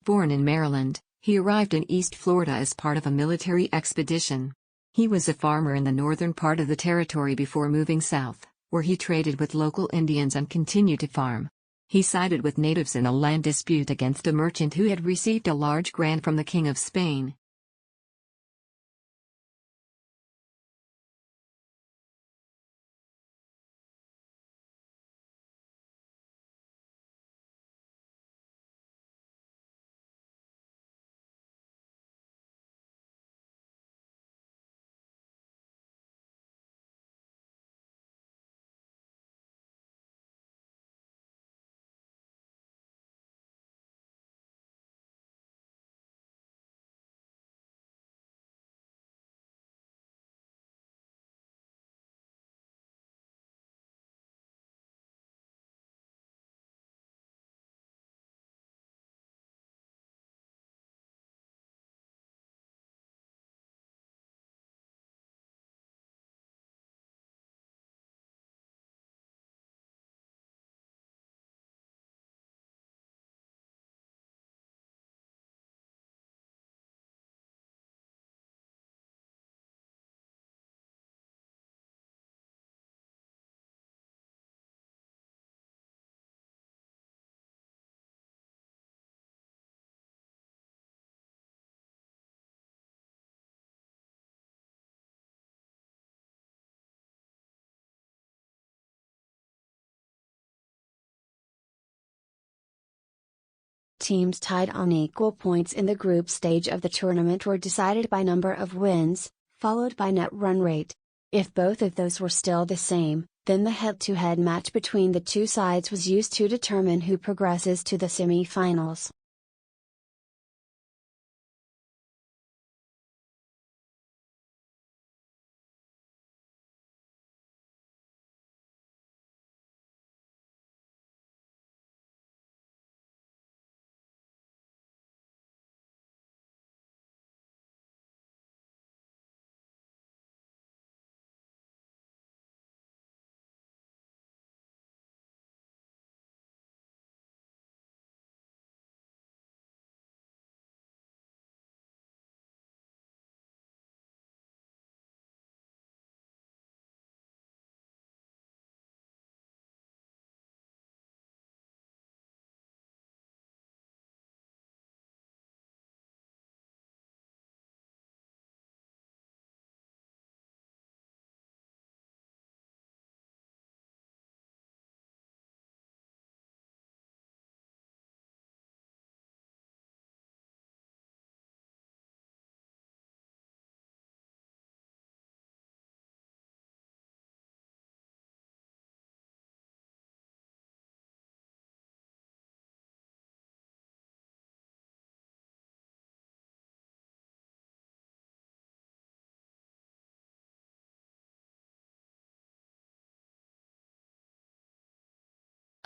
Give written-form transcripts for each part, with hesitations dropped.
Born in Maryland, he arrived in East Florida as part of a military expedition. He was a farmer in the northern part of the territory before moving south, where he traded with local Indians and continued to farm. He sided with natives in a land dispute against a merchant who had received a large grant from the King of Spain. Teams tied on equal points in the group stage of the tournament were decided by number of wins, followed by net run rate. If both of those were still the same, then the head-to-head match between the two sides was used to determine who progresses to the semi-finals.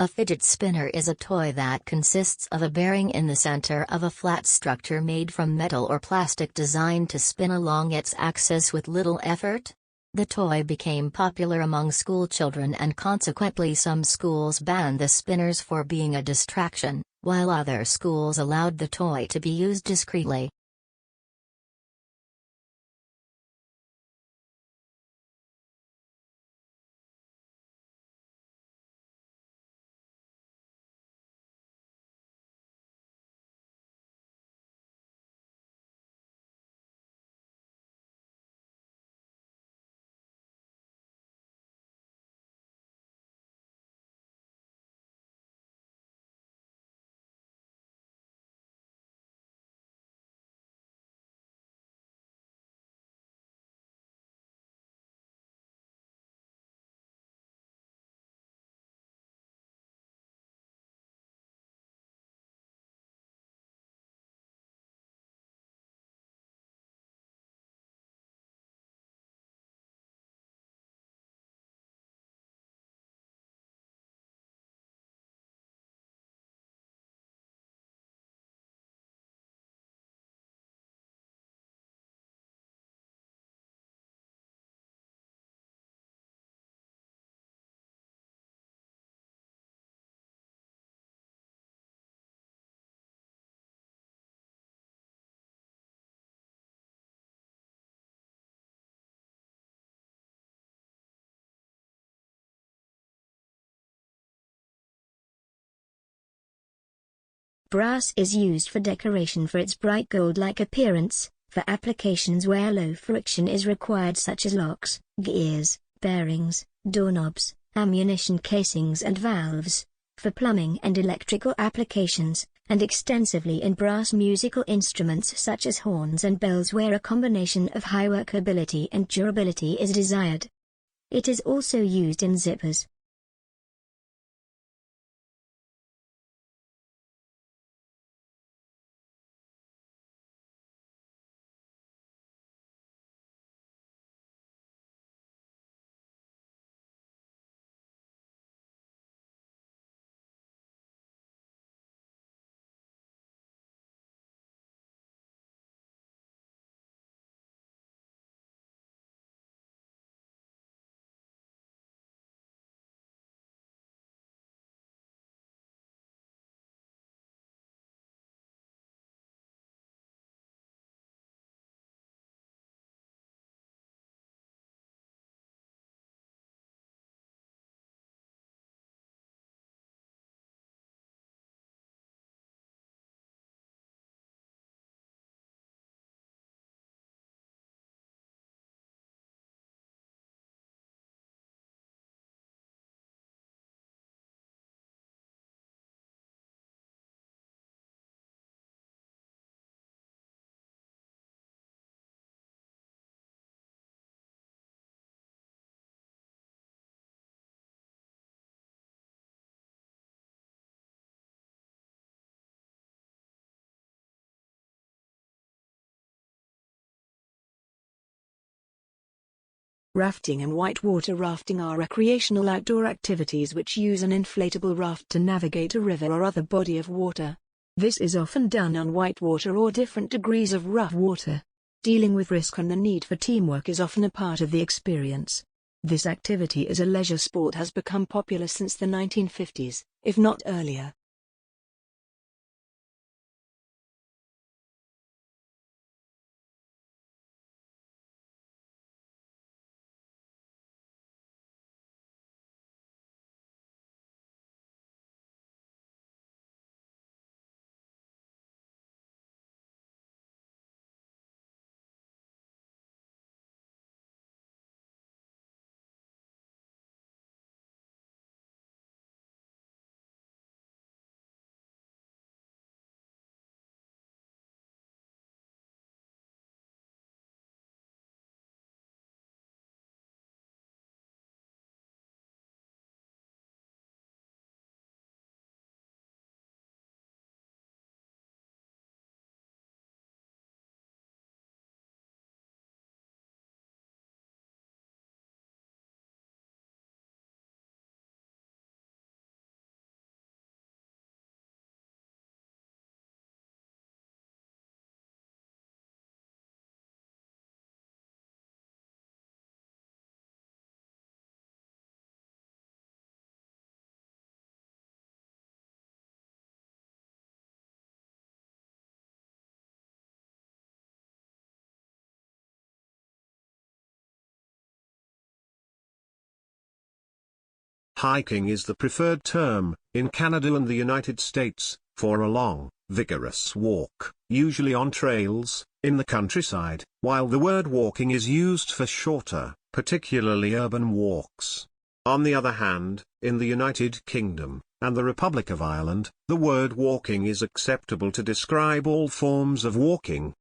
A fidget spinner is a toy that consists of a bearing in the center of a flat structure made from metal or plastic designed to spin along its axis with little effort. The toy became popular among school children, and consequently some schools banned the spinners for being a distraction, while other schools allowed the toy to be used discreetly. Brass is used for decoration for its bright gold-like appearance, for applications where low friction is required such as locks, gears, bearings, doorknobs, ammunition casings and valves, for plumbing and electrical applications, and extensively in brass musical instruments such as horns and bells where a combination of high workability and durability is desired. It is also used in zippers. Rafting and whitewater rafting are recreational outdoor activities which use an inflatable raft to navigate a river or other body of water. This is often done on whitewater or different degrees of rough water. Dealing with risk and the need for teamwork is often a part of the experience. This activity as a leisure sport has become popular since the 1950s, if not earlier. Hiking is the preferred term, in Canada and the United States, for a long, vigorous walk, usually on trails, in the countryside, while the word walking is used for shorter, particularly urban walks. On the other hand, in the United Kingdom, and the Republic of Ireland, the word walking is acceptable to describe all forms of walking.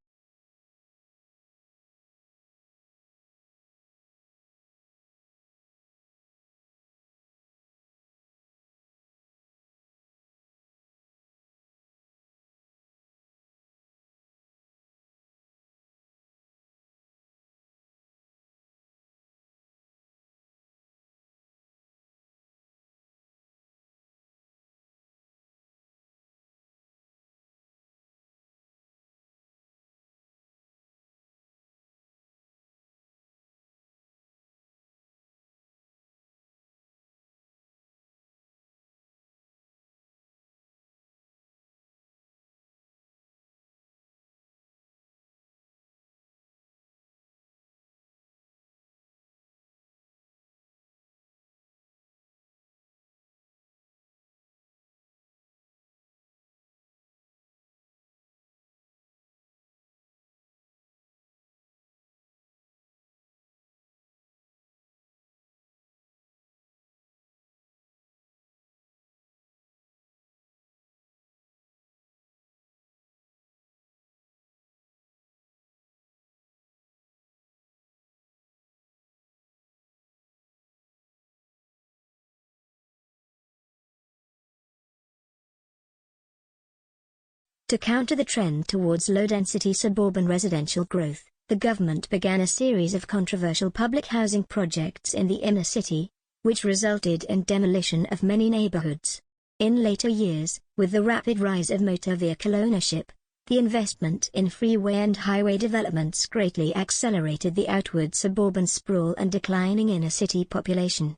To counter the trend towards low-density suburban residential growth, the government began a series of controversial public housing projects in the inner city, which resulted in demolition of many neighborhoods. In later years, with the rapid rise of motor vehicle ownership, the investment in freeway and highway developments greatly accelerated the outward suburban sprawl and declining inner city population.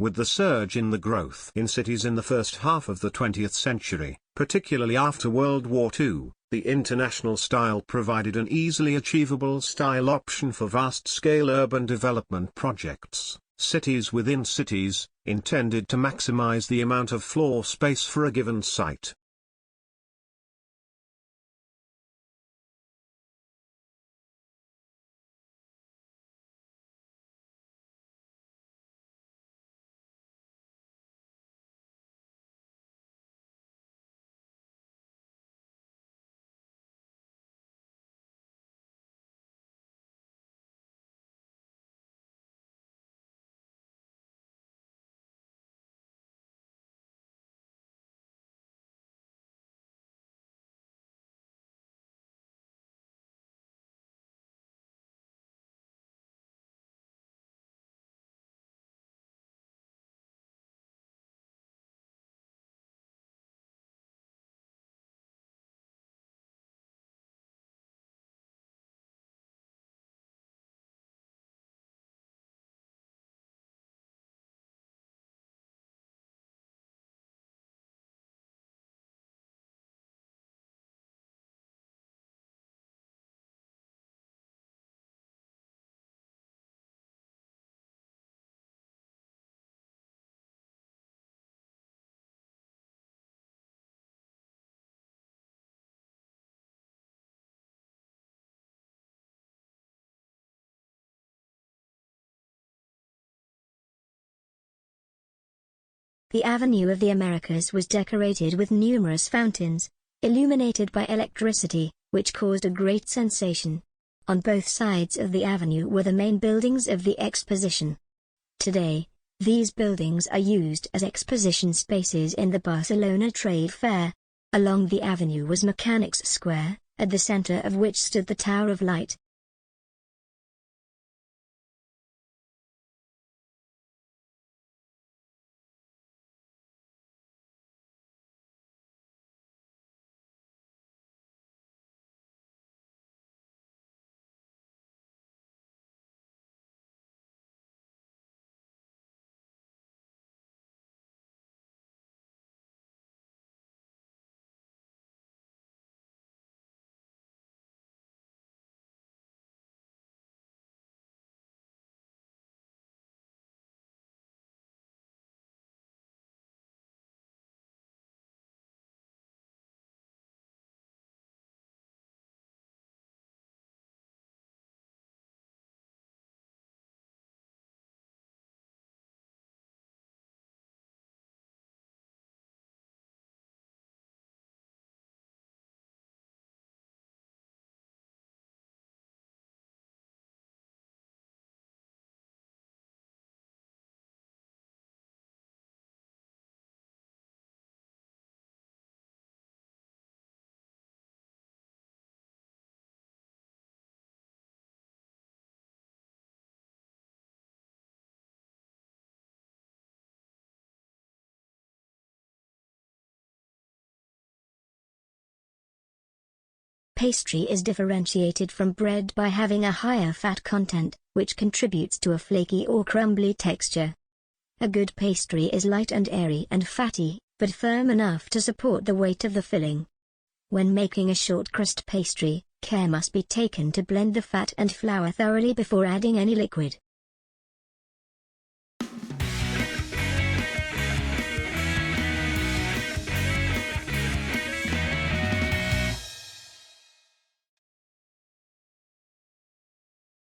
With the surge in the growth in cities in the first half of the 20th century, particularly after World War II, the international style provided an easily achievable style option for vast-scale urban development projects, cities within cities, intended to maximize the amount of floor space for a given site. The Avenue of the Americas was decorated with numerous fountains, illuminated by electricity, which caused a great sensation. On both sides of the avenue were the main buildings of the exposition. Today, these buildings are used as exposition spaces in the Barcelona Trade Fair. Along the avenue was Mechanics Square, at the center of which stood the Tower of Light. pastry is differentiated from bread by having a higher fat content, which contributes to a flaky or crumbly texture. A good pastry is light and airy and fatty, but firm enough to support the weight of the filling. When making a short crust pastry, care must be taken to blend the fat and flour thoroughly before adding any liquid.